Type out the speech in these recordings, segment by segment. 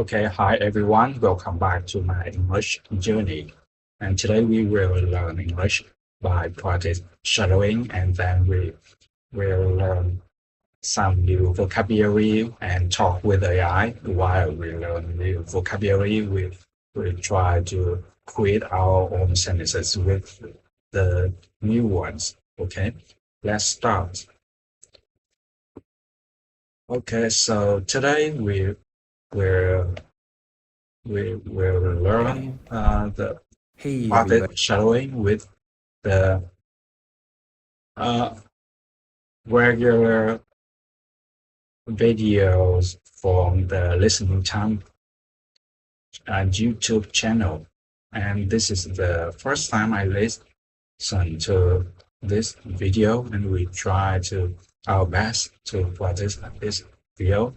Okay, hi everyone. Welcome back to my English journey. And today we will learn English by practice shadowing, and then we will learn some new vocabulary and talk with AI. While we learn new vocabulary, we try to create our own sentences with the new ones. Okay, let's start. Okay, so today will we will learn the Hey practice everybody. shadowing with the uh, regular videos from the listening time YouTube channel. And this is the first time I listen to this video, and we try to our best to practice this video.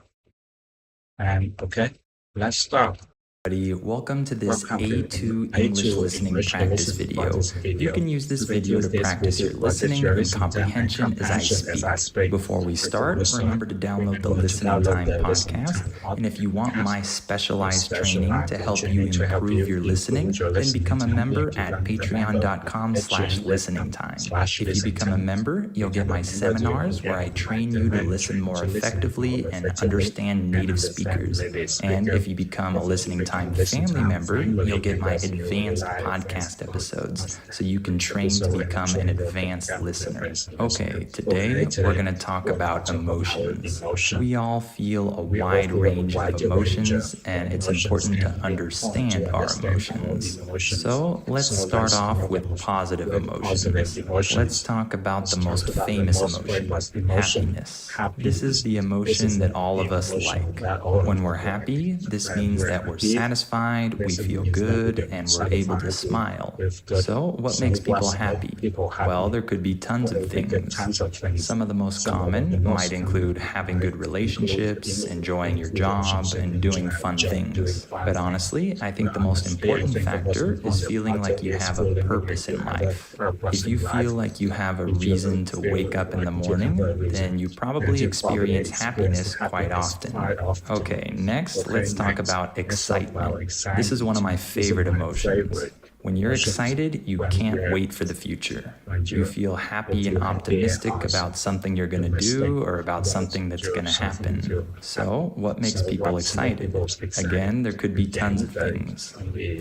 And okay, let's start. Welcome to this Welcome to A2 English A2 listening English practice listening video. practice You video. can use this You can video use to this practice video your to practice listening your and listening time and comprehension as I comprehension speak. Before we start, remember to download the Listening Time podcast. And if you want my specialized training to help you improve your listening, then become a member at patreon.com/listeningtime. If you become a member, you'll get my seminars where I train you to listen more effectively and understand native speakers. And if you become a Listening Time family member, you'll get my advanced podcast episodes so you can train to become an advanced listener. Okay, today we're going to talk about emotions. We all feel a wide range of emotions, and it's important to understand our emotions. So let's start off with positive emotions. Let's talk about the most famous emotion, happiness. This is the emotion that all of us like. When we're happy, this means that we're satisfied, we feel good, and we're able to smile. So, what makes people happy? Well, there could be tons of things. Some of the most common might include having good relationships, enjoying your job, and doing fun things. But honestly, I think the most important factor is feeling like you have a purpose in life. If you feel like you have a reason to wake up in the morning, then you probably experience happiness quite often. Okay, next, let's talk about excitement. This is one of my favorite emotions. When you're excited, you can't wait for the future. You feel happy and optimistic about something you're going to do or about something that's going to happen. So, what makes people excited? Again, there could be tons of things.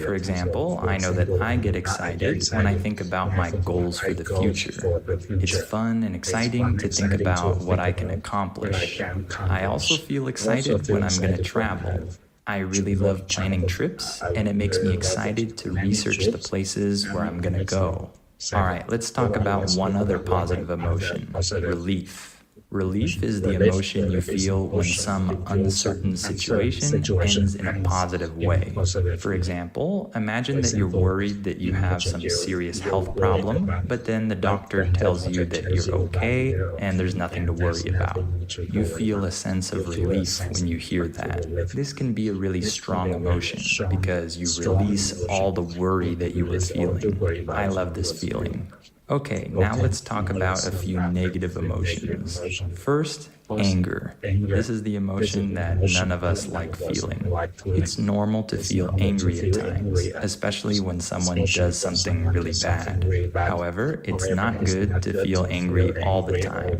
For example, I know that I get excited when I think about my goals for the future. It's fun and exciting to think about what I can accomplish. I also feel excited when I'm going to travel. I really love planning trips, and it makes me excited to research the places where I'm going to go. All right, let's talk about one other positive emotion, relief. Relief is the emotion you feel when some uncertain situation ends in a positive way. For example, imagine that you're worried that you have some serious health problem, but then the doctor tells you that you're okay and there's nothing to worry about. You feel a sense of relief when you hear that. This can be a really strong emotion because you release all the worry that you were feeling. I love this feeling. Okay, now let's talk about a few negative emotions. First, anger. This is the emotion that none of us like feeling. It's normal to feel angry at times, especially when someone does something really bad. However, it's not good to feel angry all the time.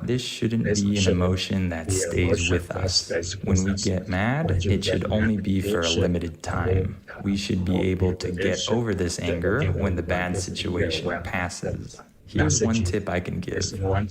This shouldn't be an emotion that stays with us. When we get mad, it should only be for a limited time. We should be able to get over this anger when the bad situation passes. Here's one tip I can give.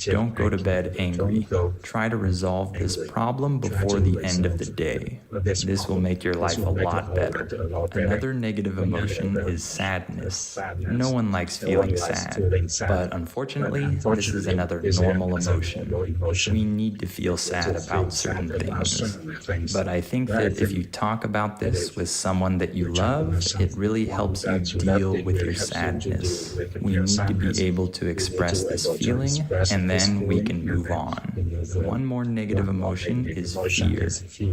Don't go to bed angry. Try to resolve this problem before the end of the day. This will make your life a lot better. Another negative emotion is sadness. No one likes feeling sad, but unfortunately, this is another normal emotion. We need to feel sad about certain things. But I think that if you talk about this with someone that you love, it really helps you deal with your sadness. We need to be able to to express this feeling, and then we can move on. One more negative emotion is fear.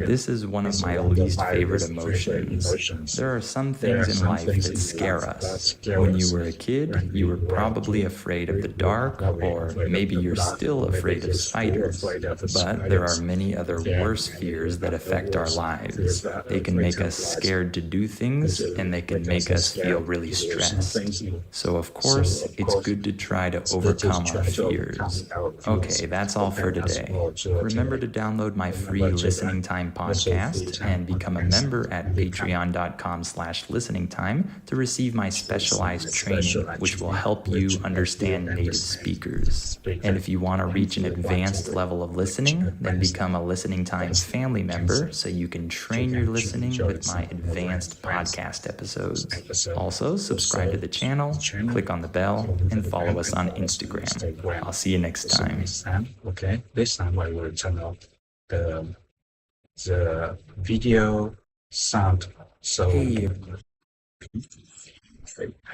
This is one of my least favorite emotions. There are some things in life that scare us. When you were a kid, you were probably afraid of the dark, or maybe you're still afraid of spiders. But there are many other worse fears that affect our lives. They can make us scared to do things, and they can make us feel really stressed. So of course, it's good to try to overcome our fears. Okay, that's all for today. Remember to download my free Listening Time podcast and become a member at patreon.com/listeningtime to receive my specialized training, which will help you understand native speakers. And if you want to reach an advanced level of listening, then become a Listening Time family member so you can train your listening with my advanced podcast episodes. Also, subscribe to the channel, click on the bell, and follow us on Instagram. I'll see you next time. Okay, this time I will turn off the video sound. So I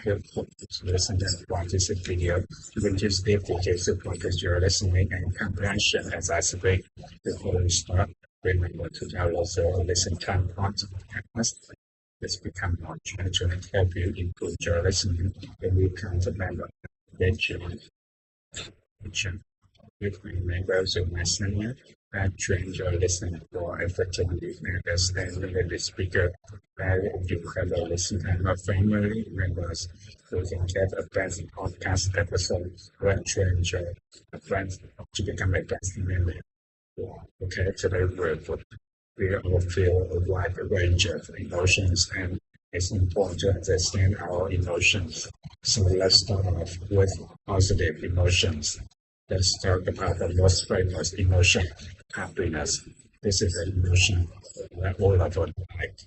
hope to listen and practice the video. You can use the video to practice your listening and comprehension as I speak. Before we start, remember to download the Listening Time podcast. This become more challenging and help you improve your listening and become a member. With my members of my senior, I train your listening for effectively understanding the speaker. If you have a listening time of family members, you can get a best podcast episode when train your friends to become a best member. Okay, today we all feel a wide range of emotions, and it's important to understand our emotions. So let's start off with positive emotions. Let's talk about the most famous emotion, happiness. This is an emotion that all of us like.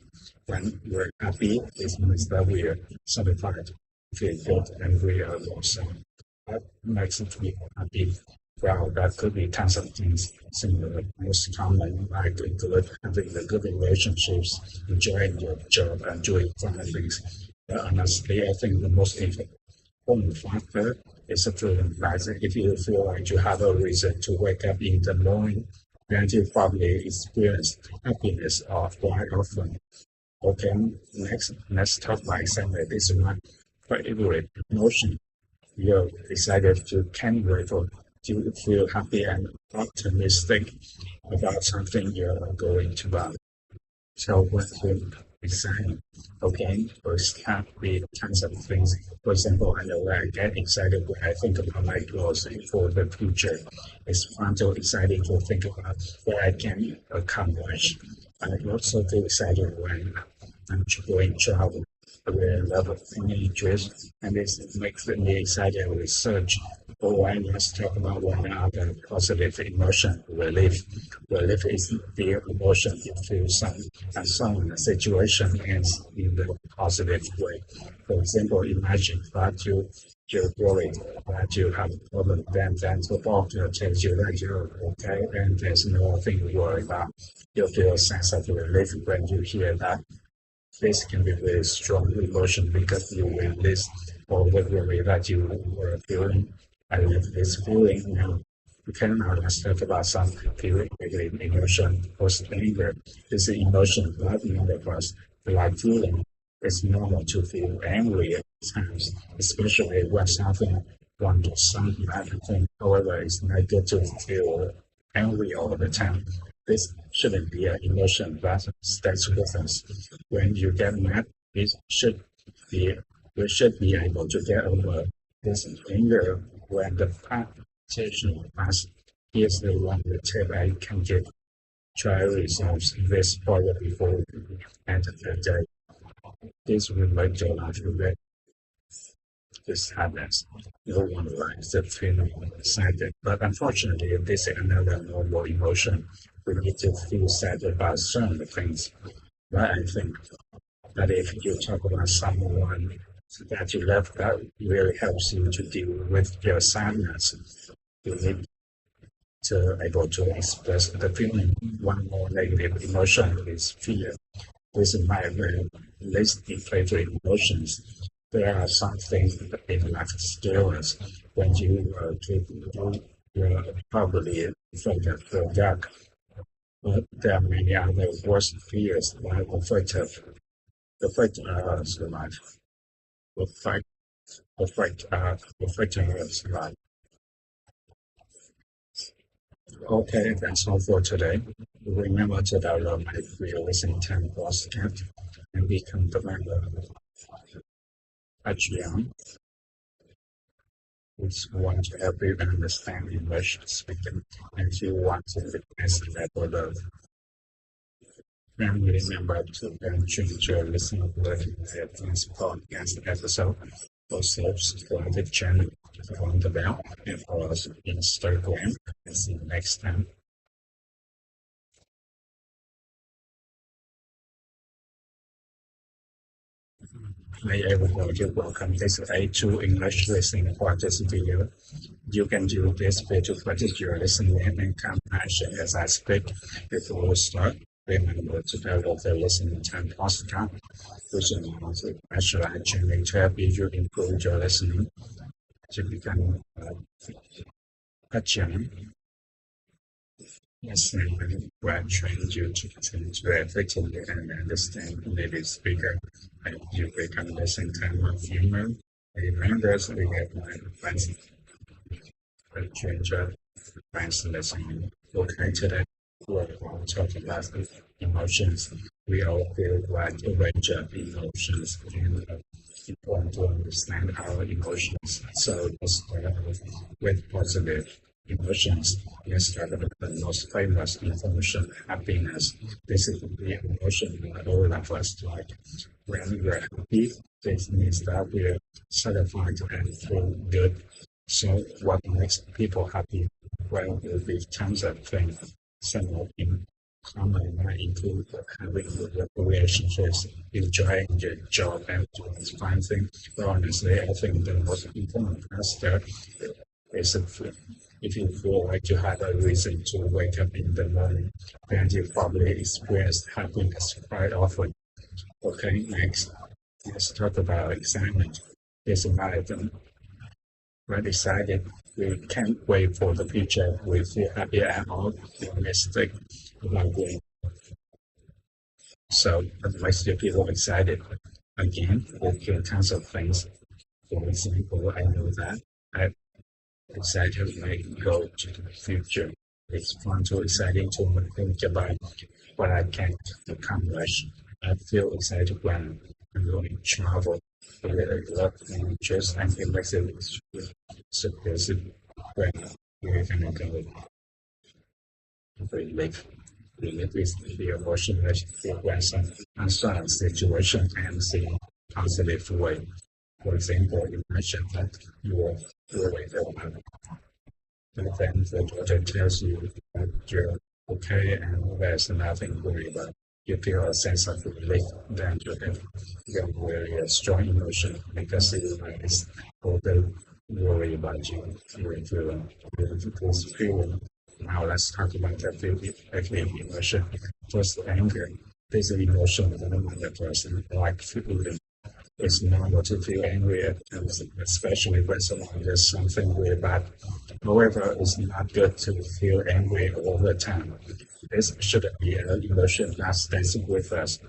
When we're happy, it means that we are satisfied, feel good, and we are awesome. That makes us feel happy. Well, that could be tons of things. Similar, most common, like include having the good relationships, enjoying your job, and doing fun things. But honestly, I think the most important factor is a feeling like if you feel like you have a reason to wake up in the morning, then you probably experience happiness quite often. Okay, let's talk about example. This is my favorite emotion. You're excited to can't wait for you feel happy and optimistic about something you're going to buy. So when you're excited, okay, first can be tons of things. For example, I know I get excited when I think about my goals for the future. It's fun to excited to think about what I can accomplish. I also feel excited when I'm going to travel. I really love interest, and this makes me excited with research. Or let's talk about one other positive emotion, relief. Relief is the emotion you feel some situation ends in the positive way. For example, imagine that you're worried that you have a problem, then the doctor tells you that you're okay and there's nothing to worry about. You feel a sense of relief when you hear that. This can be a very strong emotion because you release all the worry that you were feeling. I love this feeling now. We can now let's talk about some feeling negative emotion or anger. This is emotion that none of us like feeling. It's normal to feel angry at times, especially when something wrong to some bad thing. However, it's not good to feel angry all the time. This shouldn't be an emotion that stays with us. When you get mad, we should be able to get over this anger when the practitioner asks. Here's the one tip I can give. Try resolve this problem before you end the day. This will make your life better. This happens. No one likes the feeling excited, but unfortunately, this is another normal emotion. We need to feel sad about certain things. But I think that if you talk about someone that you love, that really helps you to deal with your sadness. You need to able to express the feeling. One more negative emotion is fear. This is my very least favorite emotions. There are some things in life scare us. when you you're probably afraid of the dark. But there are many other worse fears like afraid survive, afraid afraid survive. Okay, that's all for today. Remember to download my free listening time podcast and become the member of Patreon, which want to help you understand English speaking and you want to witness level of. And remember to change your listening ability at this podcast episode. Also subscribe to the channel, on the bell, and follow us on Instagram. And see you next time. Hi everybody, welcome. This is A2 English listening practice video. You can use this video to practice your listening and comprehension as I speak. Before we start, remember to download the listening time podcast, which allows a specialized training to help you improve your listening to become a channel. Listening will train you to listen to effectively and understand native speaker, and you become listening time of humor. Remember, we have my friends change your friends listening. Okay, today we're going to talk about emotions. We all feel like a range of emotions, and it's important to understand our emotions. So let's start with positive emotions. Let's start with the most famous emotion, happiness. This is the emotion that all of us like. When we're happy, this means that we're satisfied and feel good. So what makes people happy? Well, there will be tons of things. Some of them common might include having good relationships, enjoying your job, and doing fun things. But honestly, I think the most important aspect is if you feel like you have a reason to wake up in the morning, then you probably experience happiness quite often. Okay, next, let's talk about excitement. It's about them. When excited, we can't wait for the future. We feel happy at all, optimistic about going. So, what makes you feel excited? Again, we feel tons of things. For example, I know that I'm excited when I go to the future. It's fun to exciting to think about what I can accomplish. I feel excited when I'm going to travel. I really love languages and it makes it surprising when we're gonna go relive. Relive is the emotion that you feel when some uncertain situation and see positive way. For example, imagine that you are worried about and then the doctor tells you that you're okay and there's nothing to worry about. You feel a sense of relief, then you have really a strong emotion because you realize all the worry about you. You feel this feeling. Now let's talk about the feeling emotion. First, anger. This emotion that another person like feeling. It's normal to feel angry at times, especially when someone does something really bad. However, it's not good to feel angry all the time. This shouldn't be an emotion that stays with us.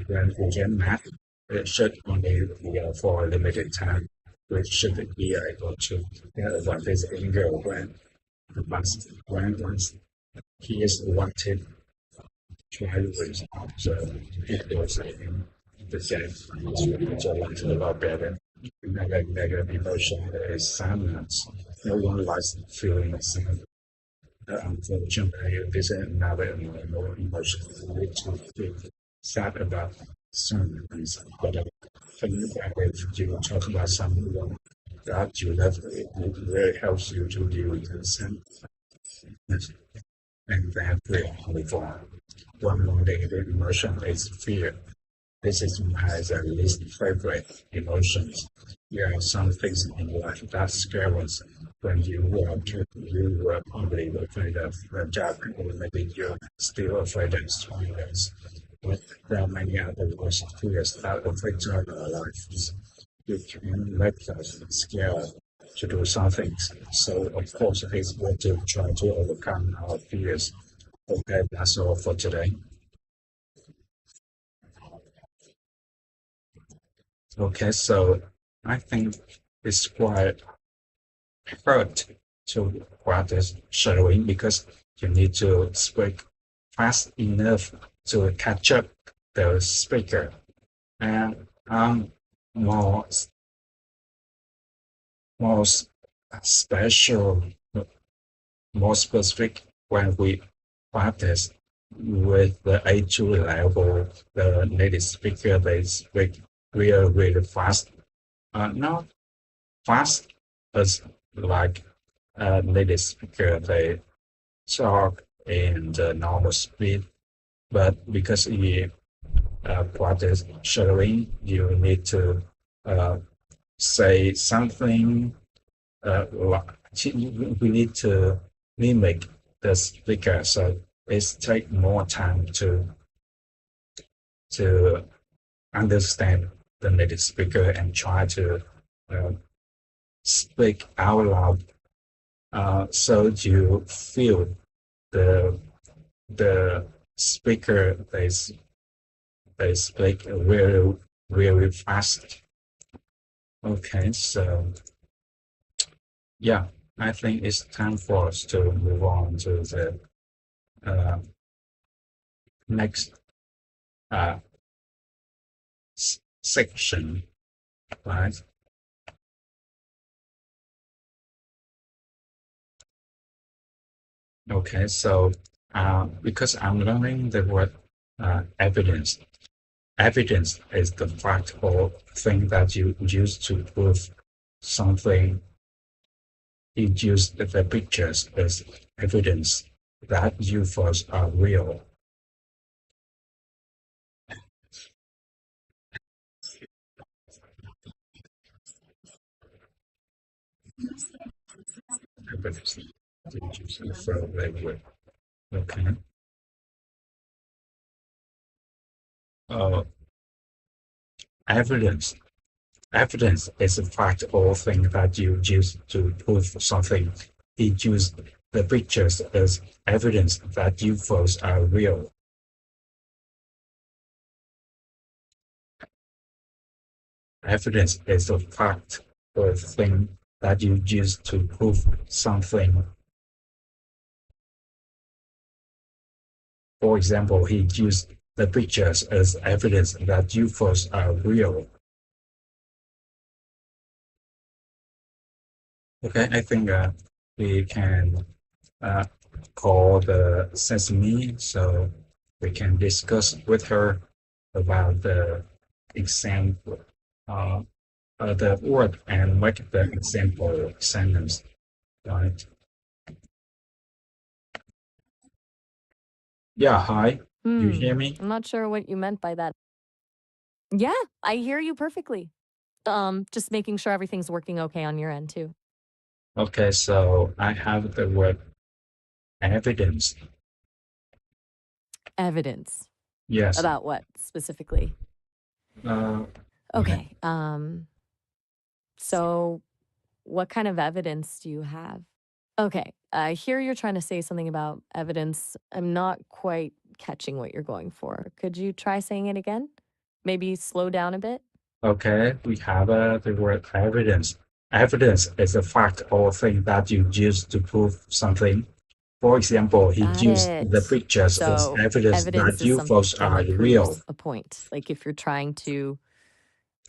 When we get mad, it should only be for a limited time. We should be able to get over this anger once he is wanted to resolve. So it was the game is a lot better. Negative emotion is sadness. No one likes feeling sad. Unfortunately, this is another emotion we need to feel sad about certain things. But I think that if you talk about someone that you love, it really helps you to deal with the sadness. And then move on. One more negative emotion is fear. This is my least favorite emotions. There are some things in life that scare us. When you were probably afraid of the dark, or maybe you're still afraid of spiders. But there are many other worst fears that affect our lives. You can let us scare us. to do something. So of course, it's going to try to overcome our fears. Okay, that's all for today. Okay, so I think it's quite hard to practice shadowing because you need to speak fast enough to catch up the speaker. And more more special, more specific when we practice with the A2 level, the native speaker, they speak really fast. Not fast as like native speaker, they talk in the normal speed, but because you practice shadowing, you need to uh, say something. We need to mimic the speaker, so it take more time to understand the native speaker and try to uh, speak out loud. So you feel the the speaker they speak really fast. Okay, so yeah, I think it's time for us to move on to the next uh, section, right? Okay, so because I'm learning the word evidence. Evidence is the fact or thing that you use to prove something. You use the pictures as evidence that UFOs are real. Evidence. You use UFO language. Okay. Uh, evidence. Evidence is a fact or thing that you use to prove something. He used the pictures as evidence that UFOs are real. Evidence is a fact or thing that you use to prove something. For example, he used the pictures as evidence that UFOs are real. Okay, I think we can call the Sesame so we can discuss with her about the example, the word and make the example sentence, right? Yeah, hi. You hear me? I'm not sure what you meant by that. Yeah, I hear you perfectly. Just making sure everything's working okay on your end too. Okay, so I have the word evidence. Evidence. Yes. About what specifically? Okay. Okay. So what kind of evidence do you have? Okay. I hear you're trying to say something about evidence. I'm not quite catching what you're going for. Could you try saying it again? Maybe slow down a bit? Okay, we have the word evidence. Evidence is a fact or thing that you use to prove something. For example, he Got used the it. pictures as So evidence that evidence is UFOs something are that real. proves a point. Like if you're trying to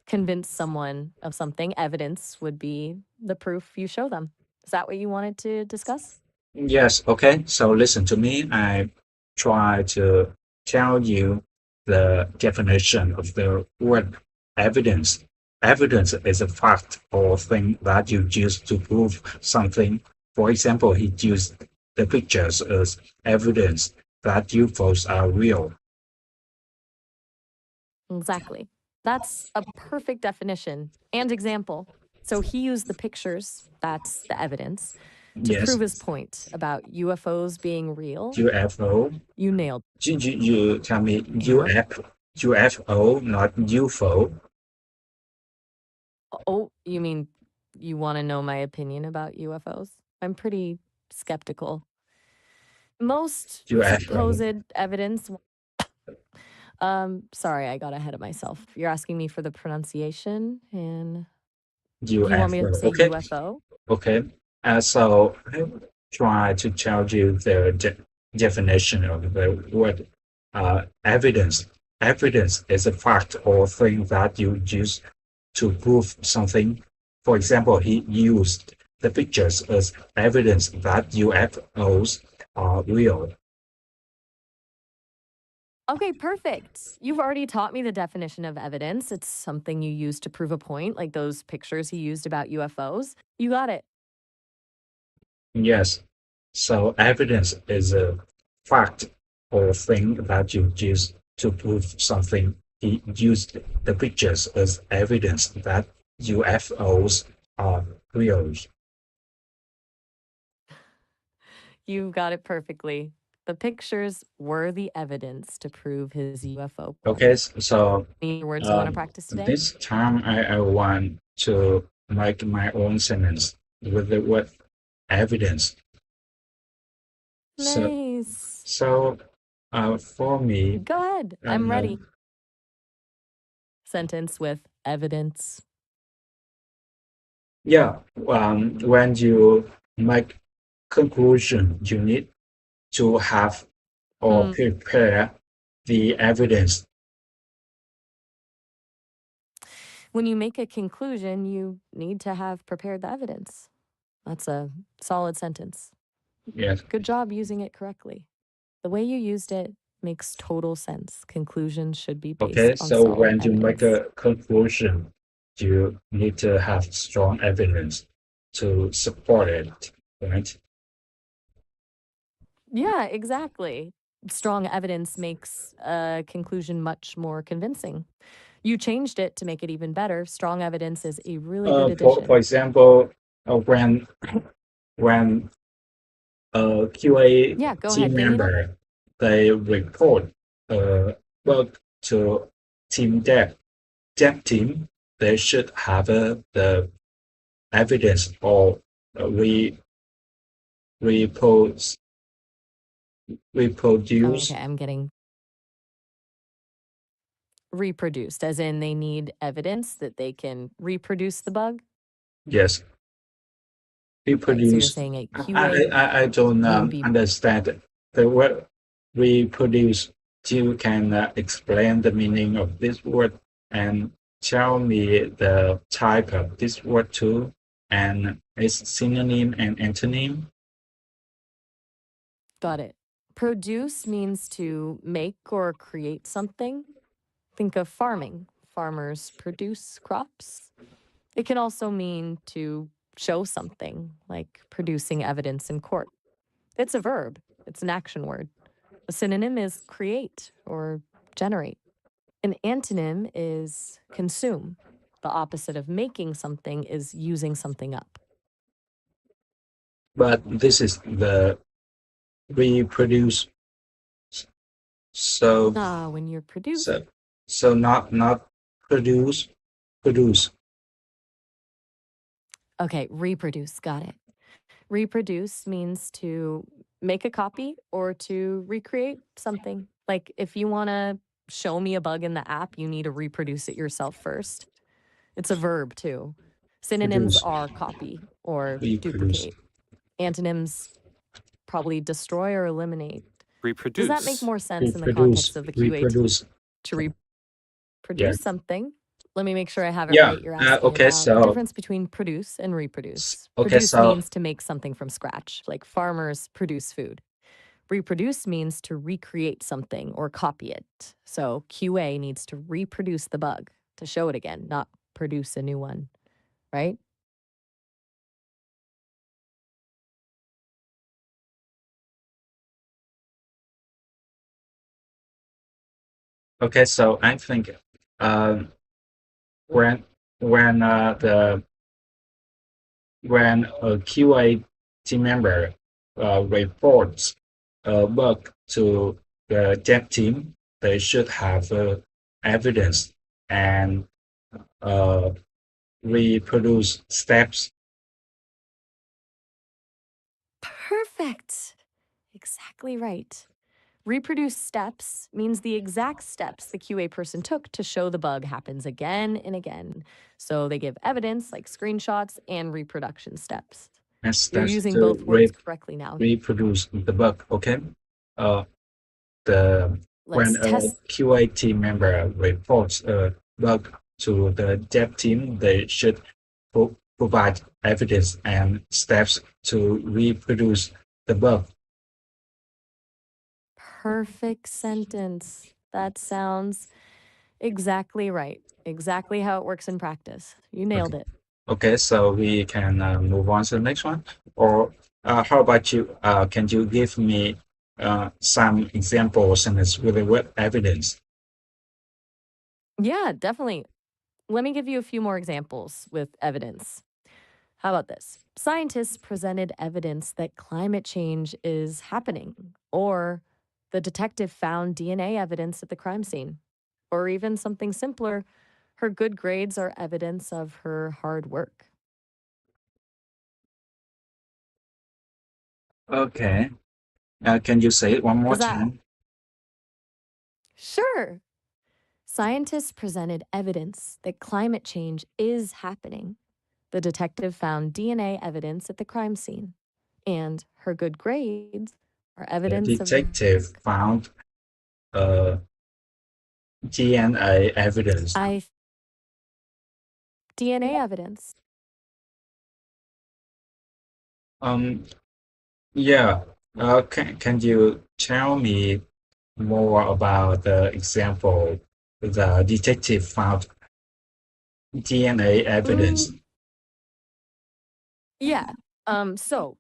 convince someone of something, evidence would be the proof you show them. Is that what you wanted to discuss? Yes, okay. So listen to me. I try to tell you the definition of the word evidence. Evidence is a fact or thing that you use to prove something. For example, he used the pictures as evidence that UFOs are real. Exactly. That's a perfect definition and example. So he used the pictures, that's the evidence, to Yes, prove his point about UFOs being real. UFO. You nailed You tell me And? UFO, not UFO. Oh, you mean You want to know my opinion about UFOs? I'm pretty skeptical. Most UFO. supposed evidence. Sorry, I got ahead of myself. You're asking me for the pronunciation, and you want me to UFO. say Okay. UFO? Okay. So I will try to tell you the definition of the word evidence. Evidence is a fact or thing that you use to prove something. For example, he used the pictures as evidence that UFOs are real. Okay, perfect. You've already taught me the definition of evidence. It's something you use to prove a point, like those pictures he used about UFOs. You got it. Yes. So evidence is a fact or thing that you use to prove something. He used the pictures as evidence that UFOs are real. You got it perfectly. The pictures were the evidence to prove his UFO point. Okay, so Any words you want to practice today? this time I want to make my own sentence with the word evidence. Nice. So for me, Go ahead. I'm ready. Sentence with evidence. Yeah, when you make conclusion, you need to have or prepare the evidence. When you make a conclusion, you need to have prepared the evidence. That's a solid sentence. Yes. Good job using it correctly. The way you used it makes total sense. Conclusions should be based Okay, on so solid when you evidence. make a conclusion, you need to have strong evidence to support it, right? Yeah, exactly. Strong evidence makes a conclusion much more convincing. You changed it to make it even better. Strong evidence is a really good addition. For example, when a QA Yeah, go team ahead, Daniel. member they report work to team dev team, they should have the evidence or reproduce. Okay, I'm getting reproduced, as in they need evidence that they can reproduce the bug. Yes. Right, so you're Reproduce. saying a QA. I don't understand the word reproduce. You can explain the meaning of this word and tell me the type of this word too, and its synonym and antonym. Got it. Produce means to make or create something. Think of farming. Farmers produce crops. It can also mean to show something, like producing evidence in court. It's a verb, it's an action word. A synonym is create or generate. An antonym is consume. The opposite of making something is using something up. But this is the reproduce. So When you're produced. so not produce. Okay, reproduce. Got it. Reproduce means to make a copy or to recreate something. Like if you want to show me a bug in the app, you need to reproduce it yourself first. It's a verb too. Synonyms are copy or duplicate. Antonyms probably destroy or eliminate. Reproduce. Does that make more sense in the context of the QA to reproduce something? Let me make sure I have it right. You're asking okay, about the difference between produce and reproduce. Okay, Produce so means to make something from scratch, like farmers produce food. Reproduce means to recreate something or copy it. So QA needs to reproduce the bug to show it again, not produce a new one, right? okay, so I think when a QA team member reports work to the dev team, they should have evidence and reproduce steps. Perfect. Exactly right. Reproduce steps means the exact steps the QA person took to show the bug happens again and again. So they give evidence like screenshots and reproduction steps. And You're steps using to both words correctly now. reproduce the bug. Okay. The when Let's a test. QA team member reports a bug to the dev team, they should provide evidence and steps to reproduce the bug. Perfect sentence. That sounds exactly right. Exactly how it works in practice. You nailed it. Okay, so we can move on to the next one. Or how about you? Can you give me some examples and it's really with evidence? Yeah, definitely. Let me give you a few more examples with evidence. How about this? Scientists presented evidence that climate change is happening, or the detective found DNA evidence at the crime scene, or even something simpler, her good grades are evidence of her hard work. Okay. Can you say it one more Does that? time? Sure. Scientists presented evidence that climate change is happening. The detective found DNA evidence at the crime scene, and her good grades are The evidence of her detective work. found uh, DNA evidence. DNA evidence. Um, yeah. Can you tell me more about the example? The detective found DNA evidence. Yeah. So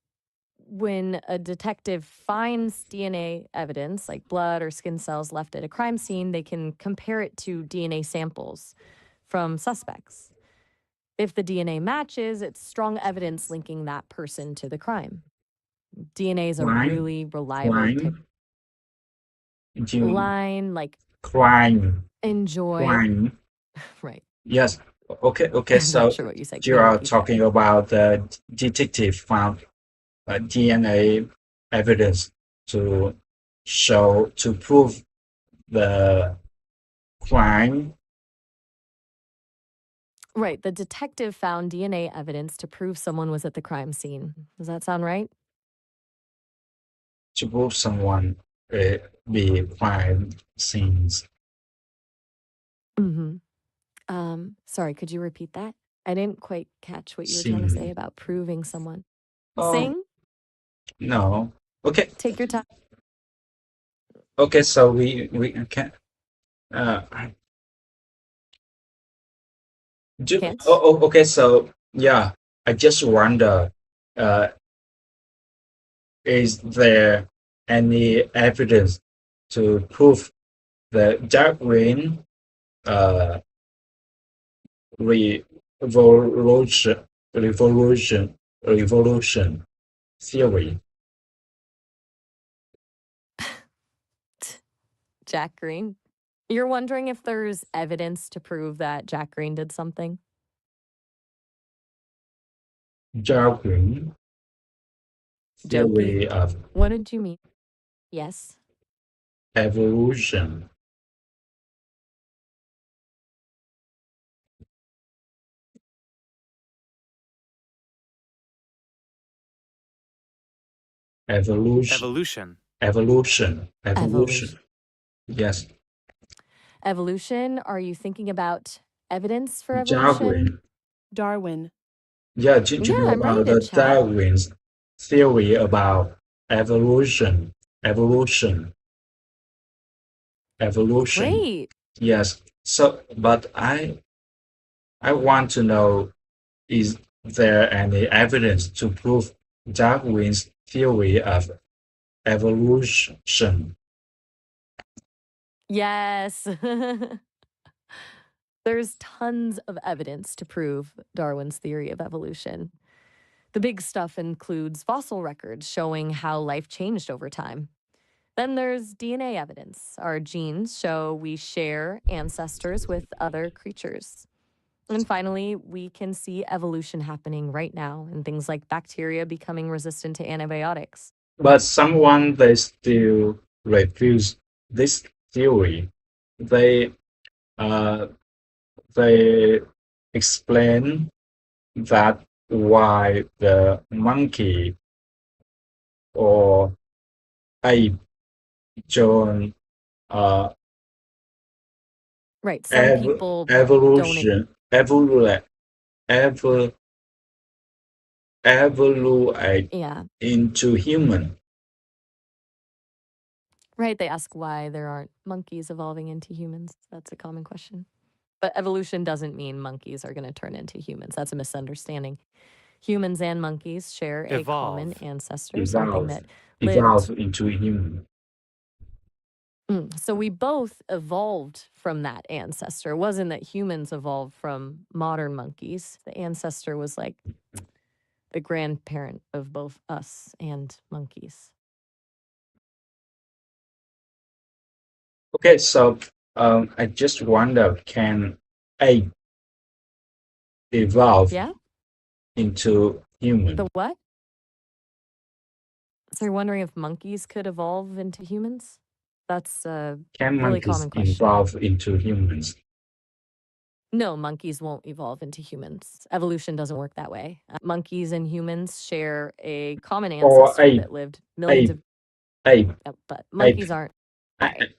when a detective finds DNA evidence, like blood or skin cells left at a crime scene, they can compare it to DNA samples from suspects. If the DNA matches, it's strong evidence linking that person to the crime. DNA is a Crime, really reliable crime, you line, like crime, enjoy. crime. Right. Yes. Okay. I'm not So sure what you said. Can you you are repeat that? talking about the detective found DNA evidence to to prove the crime Right. The detective found DNA evidence to prove someone was at the crime scene. Does that sound right? to prove someone the crime scenes. Mm-hmm. Sorry, could you repeat that? I didn't quite catch what you were trying to say Scene. about proving someone. Um, Sing, no. Okay. take your time. Okay. So we can. Uh, Can't? okay. So yeah, I just wonder. Uh, is there any evidence to prove the Darwin uh, revolution, revolution theory? Jack Green. You're wondering if there's evidence to prove that Jack Green did something? Darwin Jokey. theory of What did you mean? Yes. evolution. Evolution. Evolution. Evolution. Evolution. Evolution. Yes. Evolution. Are you thinking about evidence for evolution? Darwin. Darwin, Yeah, do Yeah, you know I'm ready about to the chat. Darwin's theory about evolution? Evolution. Evolution. Great. Yes. So, but I want to know, is there any evidence to prove Darwin's theory of evolution? Yes. There's tons of evidence to prove Darwin's theory of evolution. The big stuff includes fossil records showing how life changed over time. Then there's DNA evidence. Our genes show we share ancestors with other creatures. And finally, we can see evolution happening right now and things like bacteria becoming resistant to antibiotics. But someone they still refuse this theory. They uh, they explain that why the monkey or ape join uh, Right. Some ev- people don't. evolution evolve Yeah. into human. Right. They ask why there aren't monkeys evolving into humans. That's a common question. But evolution doesn't mean monkeys are going to turn into humans. That's a misunderstanding. Humans and monkeys share a common Evolve. ancestor, something that Evolve lived. into human. So we both evolved from that ancestor. It wasn't that humans evolved from modern monkeys. The ancestor was like the grandparent of both us and monkeys. Okay, so I just wonder, can ape evolve Yeah? into human? The what? So you're wondering if monkeys could evolve into humans? That's a Can really monkeys common question. evolve into humans? No, monkeys won't evolve into humans. Evolution doesn't work that way. Monkeys and humans share a common Or ancestor ape, that lived millions of. ape, But ape. monkeys aren't. All I, right.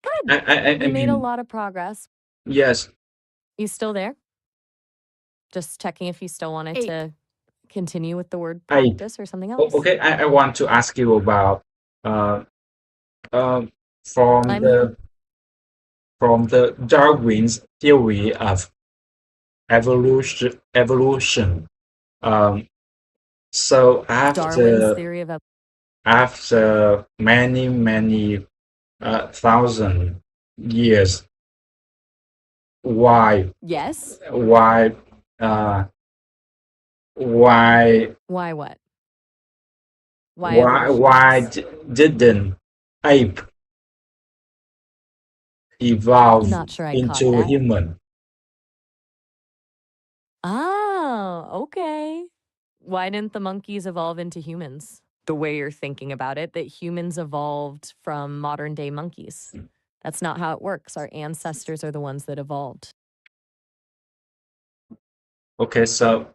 Good. I We made a mean, lot of progress. yes. You still there? Just checking if you still wanted Ape. to continue with the word Ape. practice or something else. Okay, I want to ask you about uh, from I'm here. the Darwin's theory of evolution. So Darwin's theory of after many thousand years, why yes. why Why what? Why evolution? didn't ape evolve Not sure I caught into that. human? Oh, okay. Why didn't the monkeys evolve into humans? The way you're thinking about it, that humans evolved from modern day monkeys. That's not how it works. Our ancestors are the ones that evolved. Okay, so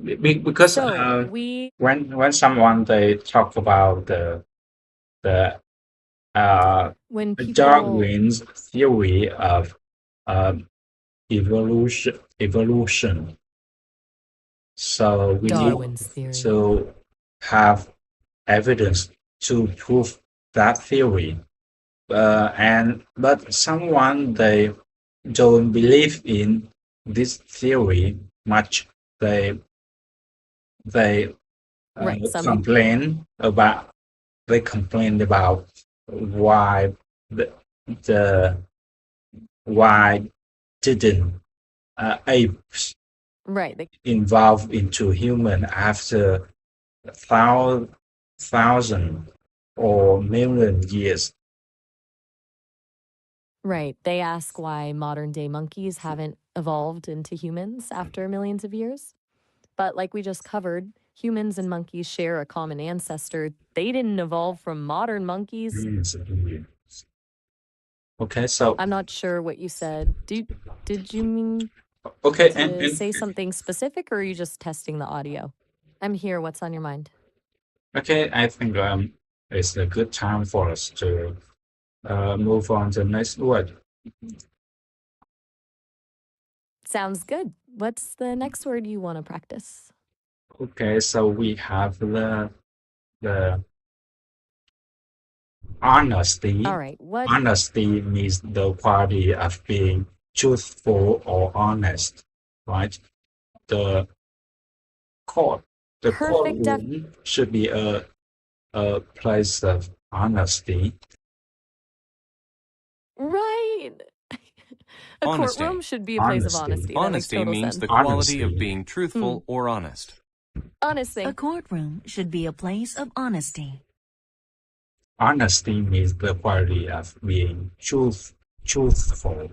because So we when someone they talk about the when people Darwin's theory of evolution, so we Darwin's need theory. to have evidence to prove that theory. But someone they don't believe in this theory much. They Right. Some complain about why the why didn't apes right. They evolve into human after thousand or million years? Right. They ask why modern day monkeys haven't evolved into humans after millions of years. But like we just covered, humans and monkeys share a common ancestor. They didn't evolve from modern monkeys. Millions of years. Okay, so I'm not sure what you said. Did you mean okay, to say something specific, or are you just testing the audio? I'm here. What's on your mind? okay, I think it's a good time for us to move on to the next word. Sounds good. What's the next word you want to practice? Okay, so we have the honesty. All right. What? Honesty means the quality of being truthful or honest, right? The Perfect courtroom should be a place of honesty. Right. A Honesty. courtroom should be a place of Honesty. honesty. That makes Honesty total means sense. the quality of Honesty. being truthful or honest. Honest thing. A courtroom should be a place of honesty. Honesty means the quality of being truthful.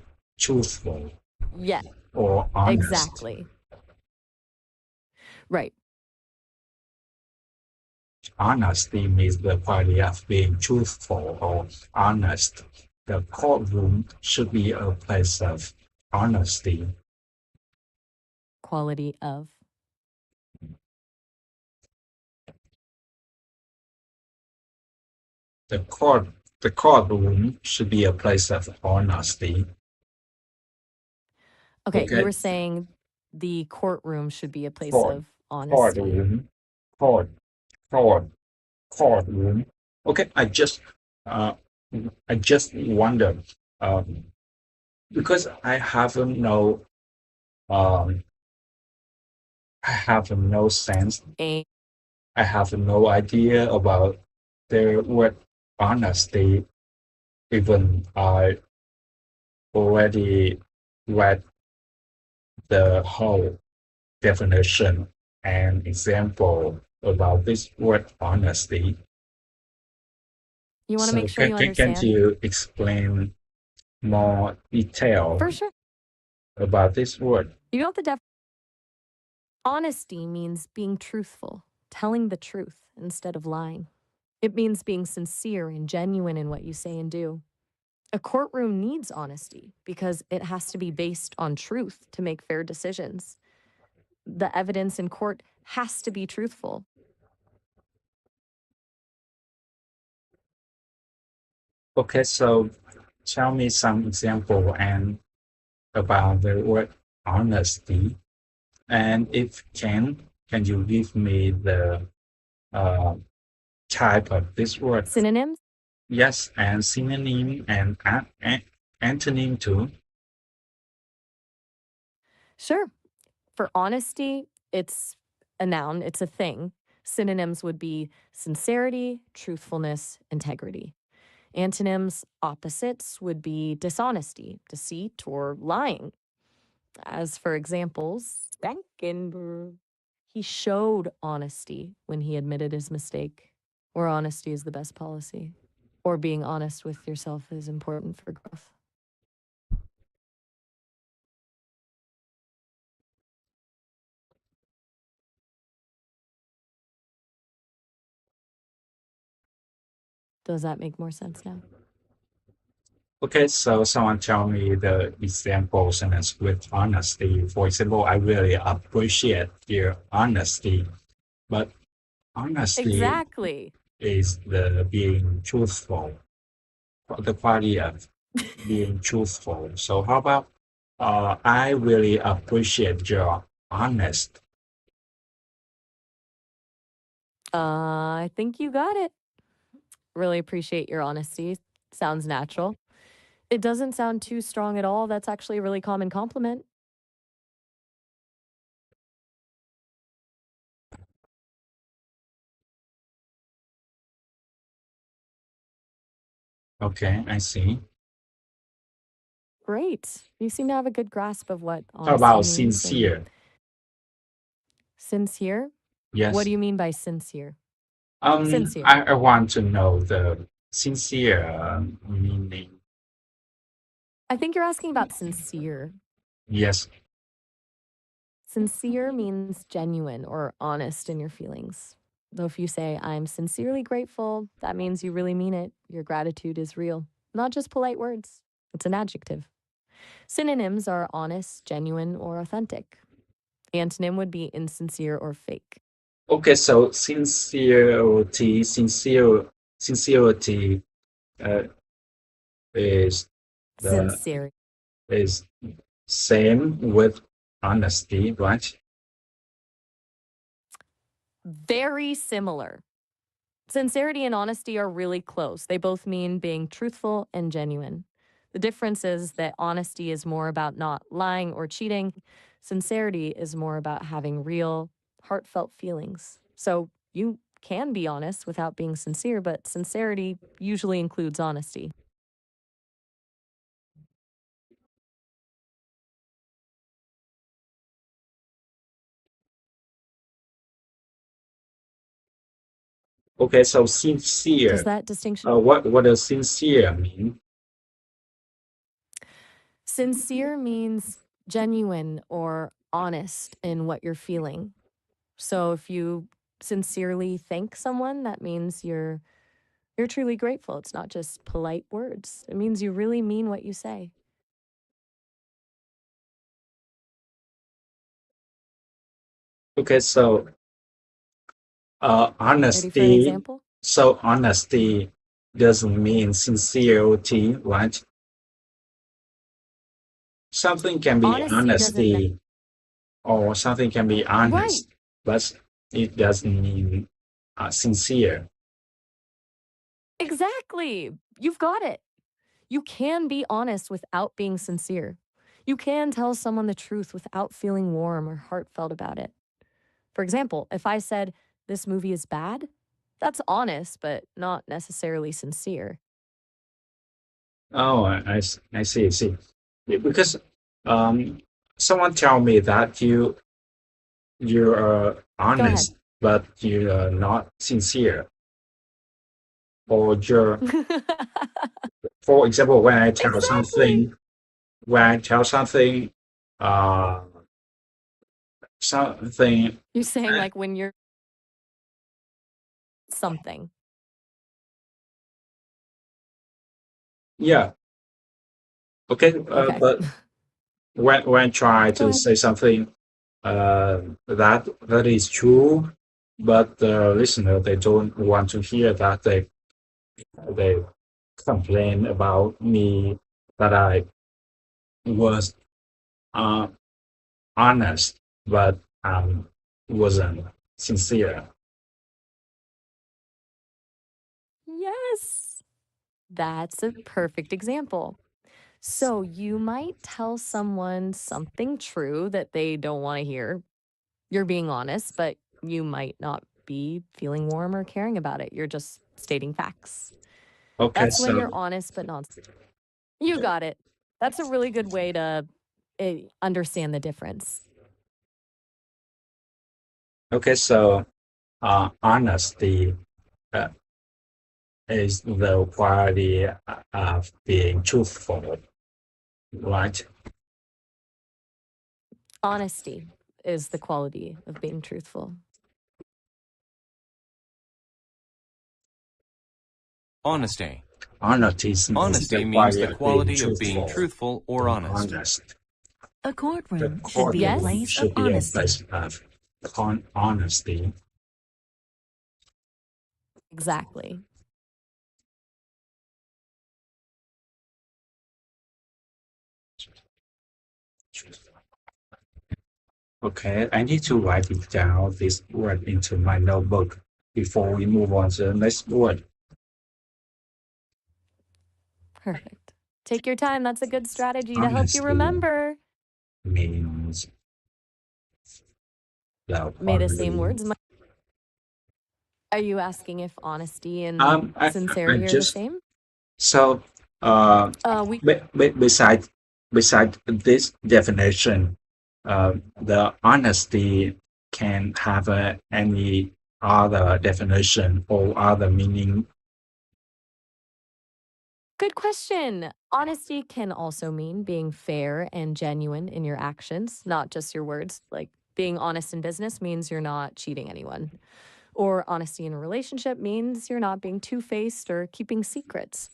Yeah, or honest. exactly. Right. Honesty means the quality of being truthful or honest. The courtroom should be a place of honesty. Quality of. The courtroom should be a place of honesty. Okay, you Okay. were saying the courtroom should be a place Court, of honesty. courtroom, courtroom. Okay, I just wonder, because um, I have no sense. A I have no idea about the word honesty. Even I already read the whole definition and example about this word honesty. You want to So make sure you can understand? you explain more detail For sure. about this word? You know what the honesty means being truthful, telling the truth instead of lying. It means being sincere and genuine in what you say and do. A courtroom needs honesty because it has to be based on truth to make fair decisions. The evidence in court has to be truthful. Okay, so tell me some example and about the word honesty. And if can you give me the uh, type of this word? Synonyms? Yes, and synonym and antonym too. Sure. For honesty, it's a noun, it's a thing. Synonyms would be sincerity, truthfulness, integrity. Antonyms, opposites, would be dishonesty, deceit, or lying. As for examples, Spankenberg, he showed honesty when he admitted his mistake, or honesty is the best policy, or being honest with yourself is important for growth. Does that make more sense now? Okay, so someone tell me the example sentence with honesty. For example, I really appreciate your honesty, but honesty Exactly. is the being truthful, the quality of being truthful. So how about I really appreciate your honest. I think you got it. Really appreciate your honesty. Sounds natural. It doesn't sound too strong at all. That's actually a really common compliment. Okay, I see. Great. You seem to have a good grasp of what How honesty about means. and sincere? Sincere? Yes. What do you mean by sincere? Um, Sincere. I want to know the sincere meaning. I think you're asking about sincere. Yes. Sincere means genuine or honest in your feelings. Though if you say, I'm sincerely grateful, that means you really mean it. Your gratitude is real, not just polite words. It's an adjective. Synonyms are honest, genuine, or authentic. Antonym would be insincere or fake. Okay, so sincerity uh, is the Sincere. is same with honesty, right? Very similar. Sincerity and honesty are really close. They both mean being truthful and genuine. The difference is that honesty is more about not lying or cheating. Sincerity is more about having real, heartfelt feelings. So you can be honest without being sincere, but sincerity usually includes honesty. Okay, so Does sincere. that distinction? What does sincere mean? Sincere means genuine or honest in what you're feeling. So if you sincerely thank someone, that means you're truly grateful. It's not just polite words. It means you really mean what you say. Okay, so Ready for an honesty. example? So honesty doesn't mean sincerity, right? Something can be Honesty doesn't honesty or something can be right. honest, but it doesn't mean sincere. Exactly. You've got it. You can be honest without being sincere. You can tell someone the truth without feeling warm or heartfelt about it. For example, if I said, this movie is bad, that's honest, but not necessarily sincere. Oh, I see, I see. Yeah, because um, someone tell me that you are Go ahead. honest, but you are not sincere, or you're, for example, Exactly. when I tell something, uh, something, You're saying like when you're something. yeah, okay, Okay. but when I try Go to ahead. say something that is true, but the listener they don't want to hear that they complain about me that I was uh, honest, but wasn't sincere. Yes. That's a perfect example. So you might tell someone something true that they don't want to hear. You're being honest, but you might not be feeling warm or caring about it. You're just stating facts. Okay, That's when you're so honest, but not. You got it. That's a really good way to understand the difference. so honesty uh, is the quality of being truthful, right? Honesty is the quality of being truthful. Honesty. Honesty is the Honesty means quality the of being quality of being truthful, truthful or being honest. honest. A The courtroom should be a courtroom place Yes? of should be a honesty. place of honesty. Exactly. Okay, I need to write it down this word into my notebook before we move on to the next word. Perfect. Take your time. That's a good strategy to help you Honesty remember. means the May the same quality. words. Are you asking if honesty and I sincerity are the just same? so uh, We beside this definition, the honesty can have any other definition or other meaning. Good question. Honesty can also mean being fair and genuine in your actions, not just your words. Like being honest in business means you're not cheating anyone. Or honesty in a relationship means you're not being two faced or keeping secrets.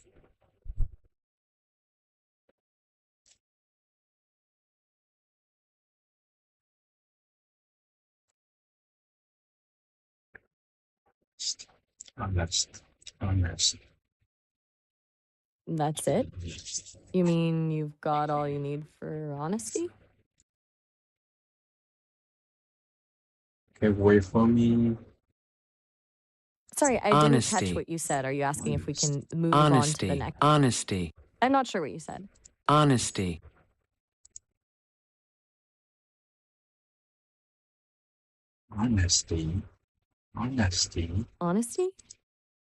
Honest, honest. That's it. You mean you've got all you need for honesty? Okay, wait for me. Sorry, I didn't catch Honesty, what you said. Are you asking if we can move on to the honesty, next? honesty, I'm not sure what you said. honesty, Honesty, honesty. Honesty?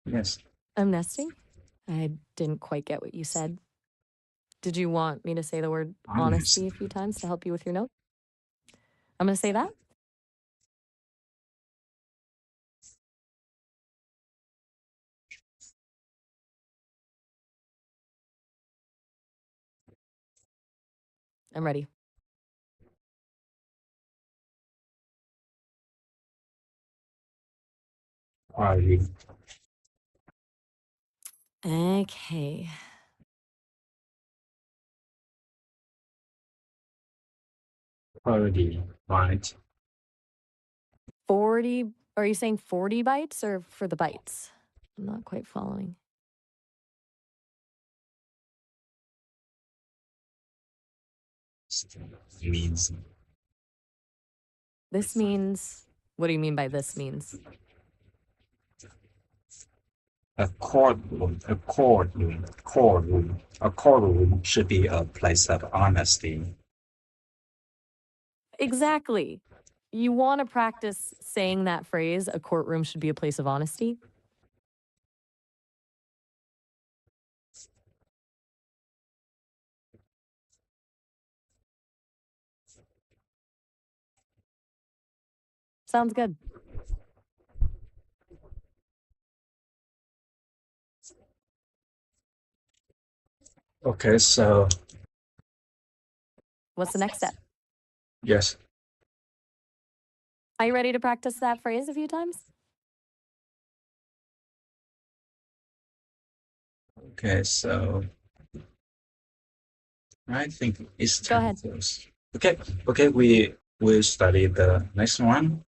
Yes, I'm nesting? I didn't quite get what you said. Did you want me to say the word honest. honesty a few times to help you with your note? I'm going to say that. I'm ready. Are you Okay. already right? 40. Are you saying 40 bytes or for the bytes? I'm not quite following. Means This means, what do you mean by this means? a courtroom should be a place of honesty. Exactly. You want to practice saying that phrase, a courtroom should be a place of honesty? Sounds good. Okay, so What's the next step? yes. Are you ready to practice that phrase a few times? Okay, so I think it's Go time ahead. first. Okay, we will study the next one.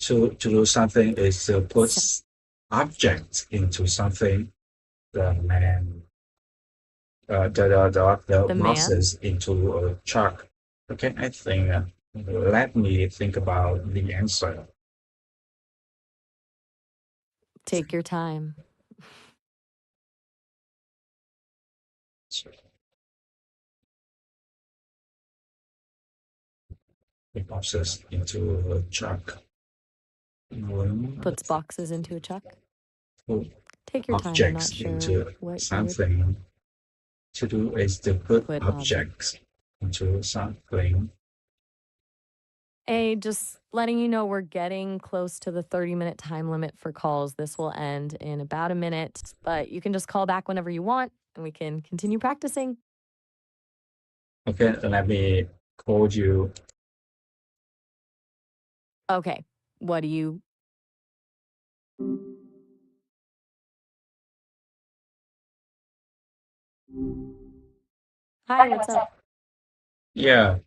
To do something is to put objects into something. The man, the The man? boxes into a truck. Okay, I think. Let me think about the answer. Take your time. The boxes into a truck. Puts boxes into a chuck. Put Take your time. I'm not objects sure into what you would something. To do is to put put objects into something. A, just letting you know we're getting close to the 30-minute time limit for calls. This will end in about a minute, but you can just call back whenever you want and we can continue practicing. Okay, let me call you. Okay. What do you? Hi, what's up? Yeah,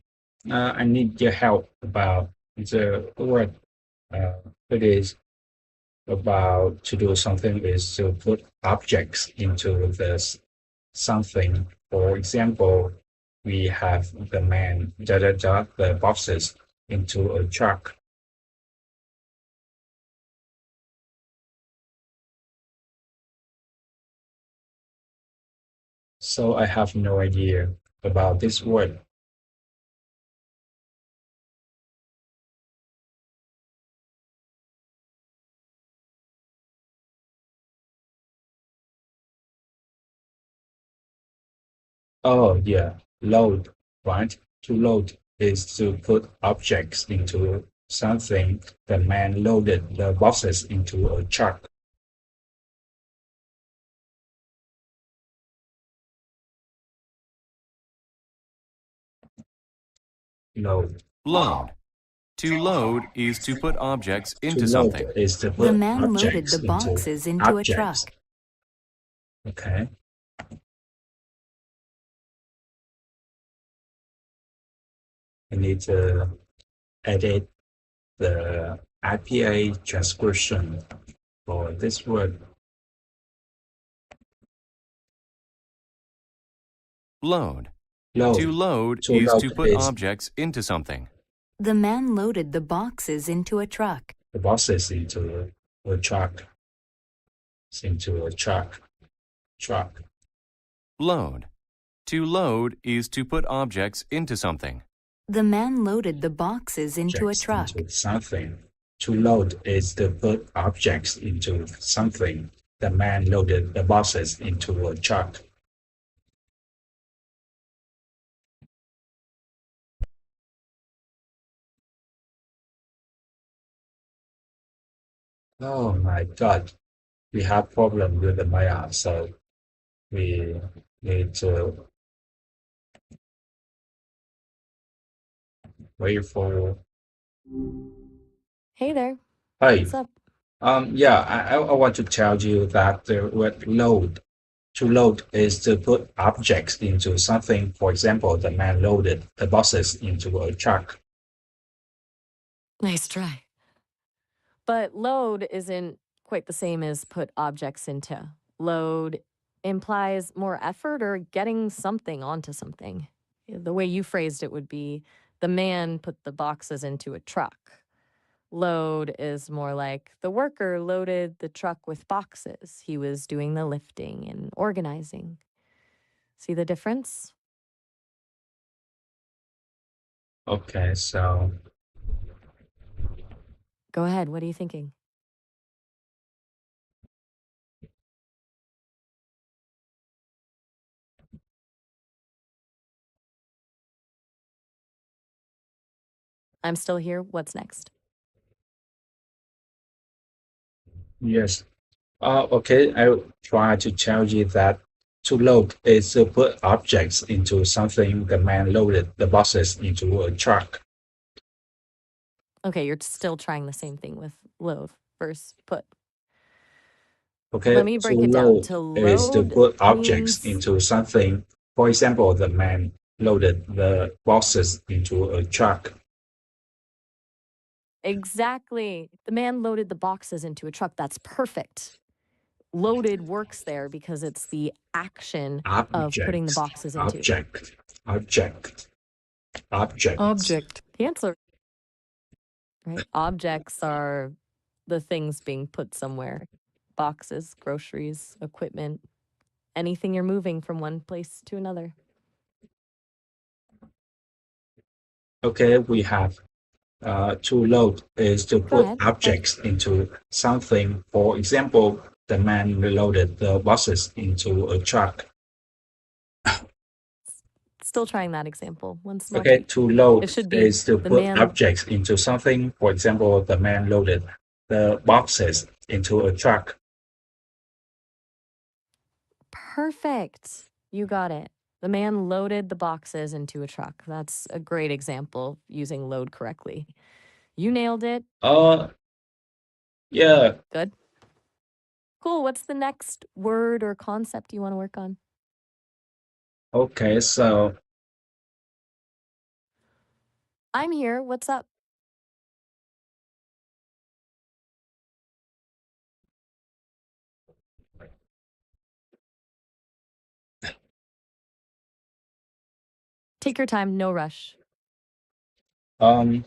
I need your help about the word. It is about to do something is to put objects into this something. For example, we have the man the boxes into a truck. So I have no idea about this word. Oh yeah, load, right? To load is to put objects into something. The man loaded the boxes into a truck. Load. Load. To load is to put objects To into load something. is to The put man loaded objects the into boxes into a objects. truck. Okay. I need to edit the IPA transcription for this word. Load. Load. To load To is load to put is objects into something. The man loaded the boxes into a truck. the boxes into a truck. Into a truck. Truck. Load. To load is to put objects into something. The man loaded the boxes into a Objects truck. into something. To load is to put objects into something. The man loaded the boxes into a truck. Oh my God, we have problem with the Maya, so we need to wait for Hey there. Hi. What's up? Yeah, I want to tell you that the word load, to load is to put objects into something. For example, the man loaded the boxes into a truck. Nice try. But load isn't quite the same as put objects into. Load implies more effort or getting something onto something. The way you phrased it would be the man put the boxes into a truck. Load is more like the worker loaded the truck with boxes. He was doing the lifting and organizing. See the difference? Okay, so Go ahead. What are you thinking? I'm still here. What's next? yes. Okay, I'll try to tell you that to load is to put objects into something. The man loaded the boxes into a truck. Okay, you're still trying the same thing with load versus put. Okay, Let me to break it down. load To is to load put objects means into something. For example, the man loaded the boxes into a truck. exactly. The man loaded the boxes into a truck. That's perfect. Loaded works there because it's the action of putting the Objects, boxes into. object, object, object. Object. Cancel. Right? Objects are the things being put somewhere. Boxes, groceries, equipment, anything you're moving from one place to another. Okay, we have to load is to put ahead. objects into something. For example, the man loaded the boxes into a truck. Still trying that example. Once more. Okay, to load It should be is to the put man. objects into something. For example, the man loaded the boxes into a truck. Perfect. You got it. The man loaded the boxes into a truck. That's a great example of using load correctly. You nailed it. Yeah. Good. Cool. What's the next word or concept you want to work on? Okay, so I'm here. What's up? Take your time. No rush. um,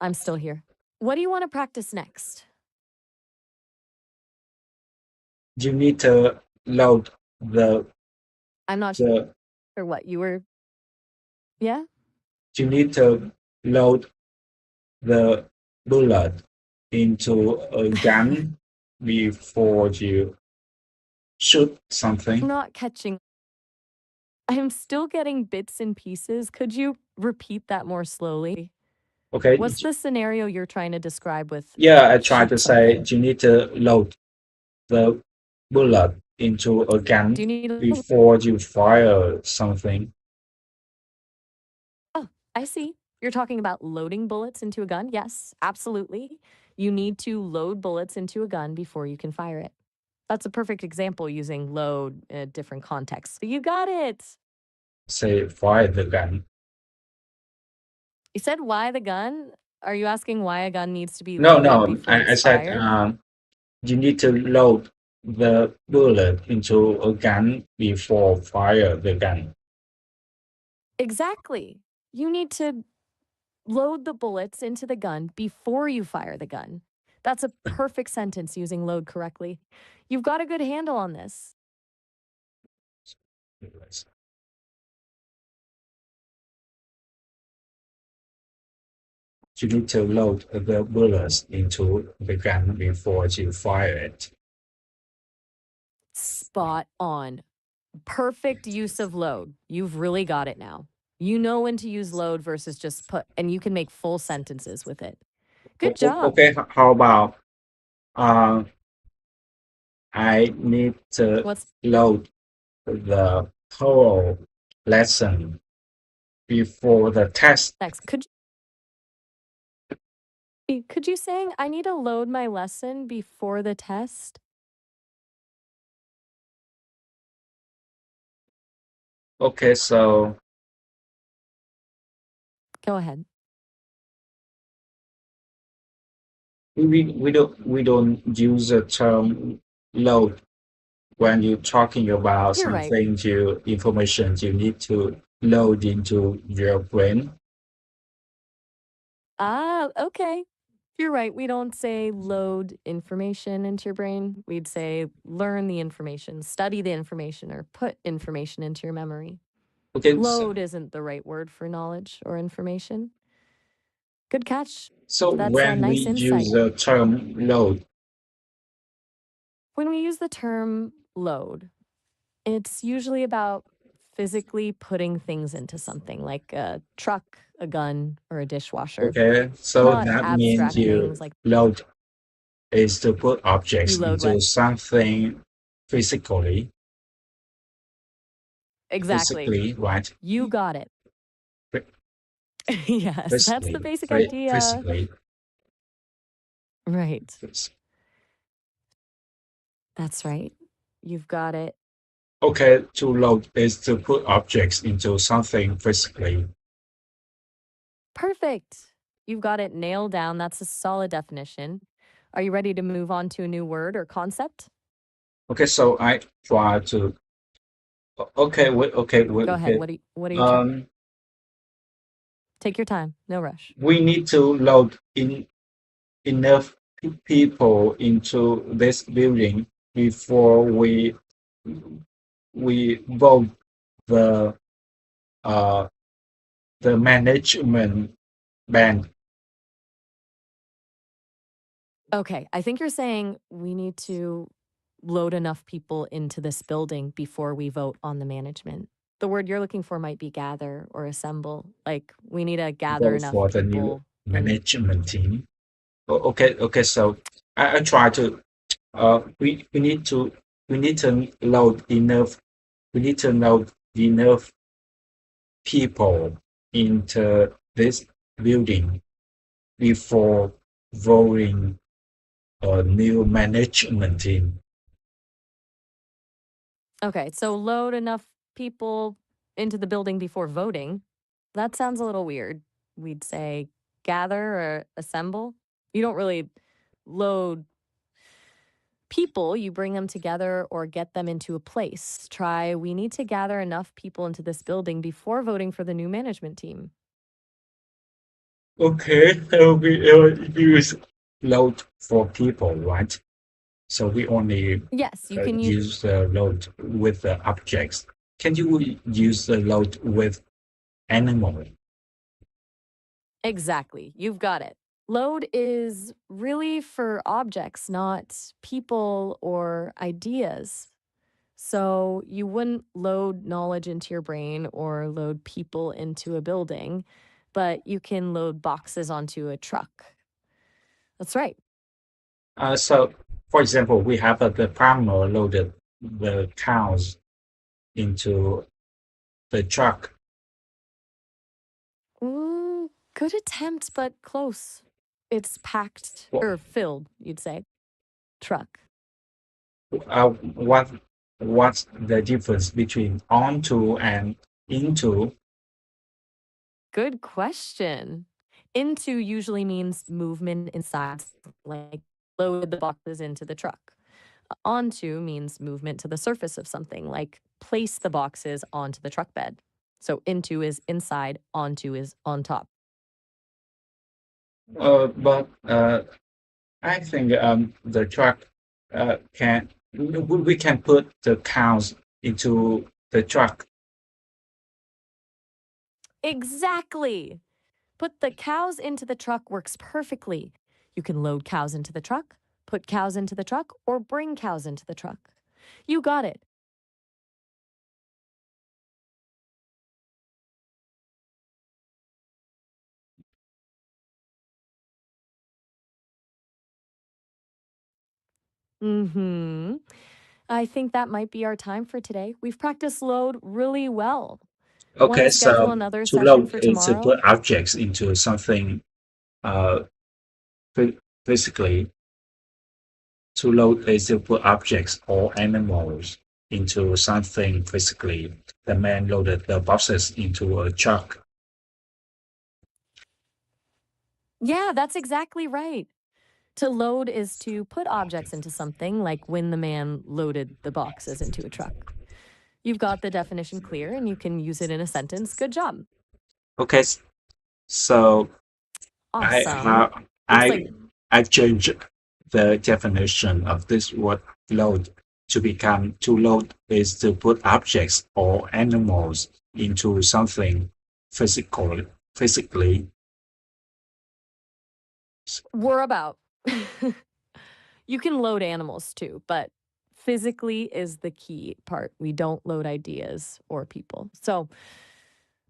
I'm still here. What do you want to practice next? you need to load the I'm not the sure what you were. Yeah? you need to load the bullet into a gun before you shoot I'm something. not catching. I'm still getting bits and pieces. Could you repeat that more slowly? Okay. What's the scenario you're trying to describe with Yeah, I tried shoot to say something? you need to load the bullet into a gun Do you need a before you fire something. Oh, I see. You're talking about loading bullets into a gun? Yes, absolutely. You need to load bullets into a gun before you can fire it. That's a perfect example using load in a different context. You got it. Say fire the gun. You said why the gun? Are you asking why a gun needs to be No, loaded no. before I it's said fired? you need to load the bullet into a gun before fire the gun. Exactly. You need to load the bullets into the gun before you fire the gun. That's a perfect sentence using load correctly. You've got a good handle on this. You need to load the bullets into the gun before you fire it. Spot on. Perfect use of load. You've really got it now. You know when to use load versus just put, and you can make full sentences with it. Good job. Okay, how about I need to What's load the whole lesson before the test. next? Could Could you saying, I need to load my lesson before the test? Okay, so Go ahead. we don't use the term load when you're talking about You're right. information you need to load into your brain. Ah, okay. You're right. We don't say load information into your brain. We'd say learn the information, study the information, or put information into your memory. Okay, Load isn't the right word for knowledge or information. Good catch. so That's a when we nice insight. use the term load, When we use the term load, it's usually about physically putting things into something like a truck, a gun, or a dishwasher, okay, so not that means abstract you things like load is to put objects you load into what? something physically, Exactly. right? You got it. Phy- Yes, that's the basic idea. Physically. Right. Phys- That's right. You've got it. Okay, to load is to put objects into something physically. Perfect. You've got it nailed down. That's a solid definition. Are you ready to move on to a new word or concept? Okay, so I try to. Okay, Go ahead. okay. What are you trying? Um, Take your time. No rush. we need to load in enough people into this building before we vote the uh the management band. Okay, I think you're saying we need to load enough people into this building before we vote on the management. The word you're looking for might be gather or assemble. Like we need to gather Vote enough for the new people in. management team. Okay. So I try to. We need to load enough. We need to load enough people into this building before voting a new management team. Okay, so load enough people into the building before voting. That sounds a little weird. We'd say gather or assemble. You don't really load people, you bring them together or get them into a place. Try, we need to gather enough people into this building before voting for the new management team. Okay, we use load for people, right? So we only Yes, you can use. use the load with the objects. Can you use the load with animal? Exactly. You've got it. Load is really for objects, not people or ideas. So you wouldn't load knowledge into your brain or load people into a building, but you can load boxes onto a truck. That's right. So, for example, we have the farmer loaded the cows into the truck. Good attempt, but close. It's packed Wha- or filled, you'd say. Truck. what's the difference between onto and into? Good question. Into usually means movement inside, like load the boxes into the truck. Onto means movement to the surface of something, like place the boxes onto the truck bed. So into is inside, onto is on top. But I think the truck can we can put the cows into the truck. Exactly. Put the cows into the truck works perfectly. You can load cows into the truck, put cows into the truck, or bring cows into the truck. You got it. Mm-hmm. I think that might be our time for today. We've practiced load really well. Want Okay, to schedule so another to session load for is to tomorrow? put objects into something uh Basically, to load is to put objects or animals into something physically. The man loaded the boxes into a truck. Yeah, that's exactly right. To load is to put objects into something, like when the man loaded the boxes into a truck. You've got the definition clear and you can use it in a sentence. Good job. Okay, so Awesome. I I changed the definition of this word load to become to load is to put objects or animals into something physically. We're about. You can load animals too, but physically is the key part. We don't load ideas or people. So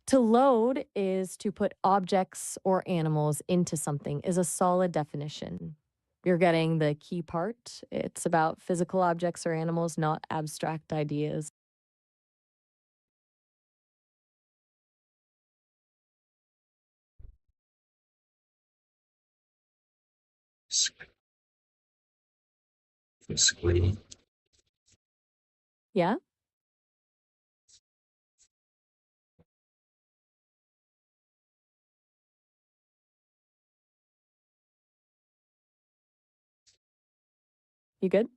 to load is to put objects or animals into something is a solid definition. You're getting the key part. It's about physical objects or animals, not abstract ideas. Physically. Yeah? You good?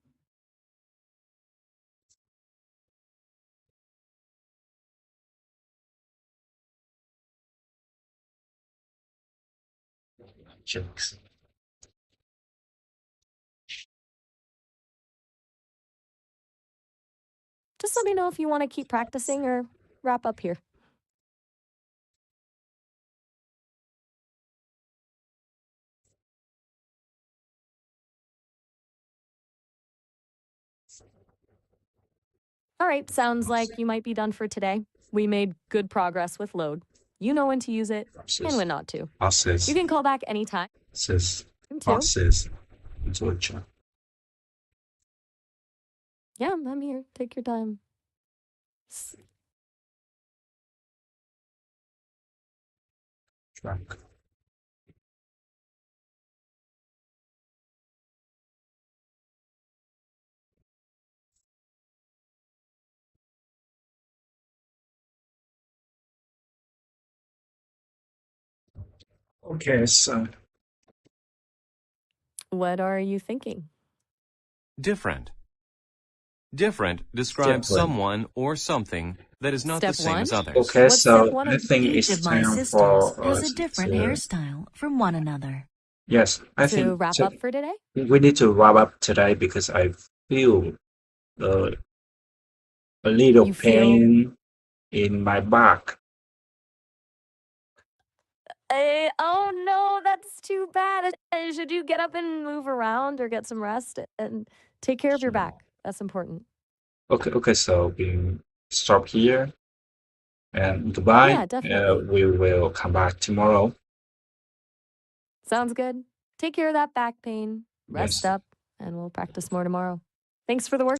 Jokes. Just let me know if you want to keep practicing or wrap up here. All right, sounds like you might be done for today. We made good progress with load. You know when to use it and when not to. Boxes. You can call back anytime. Boxes. Him too. Boxes into a truck. Yeah, I'm here. Take your time. Truck. Okay, so What are you thinking? Different. Different describes Different. someone or something that is not Step the same as one? others. okay, What's step so one I of- think Each it's of my time sisters for has us a different to, hairstyle from one another. Yes, I To think wrap up for today? we need to wrap up today because I feel a little You feel- pain in my back. Oh no, that's too bad. Should you get up and move around or get some rest and take care of your Sure. back? That's important. Okay, so we stop here and goodbye. Yeah, definitely. We will come back tomorrow. Sounds good. Take care of that back pain. Rest Yes. up, and we'll practice more tomorrow. Thanks for the work.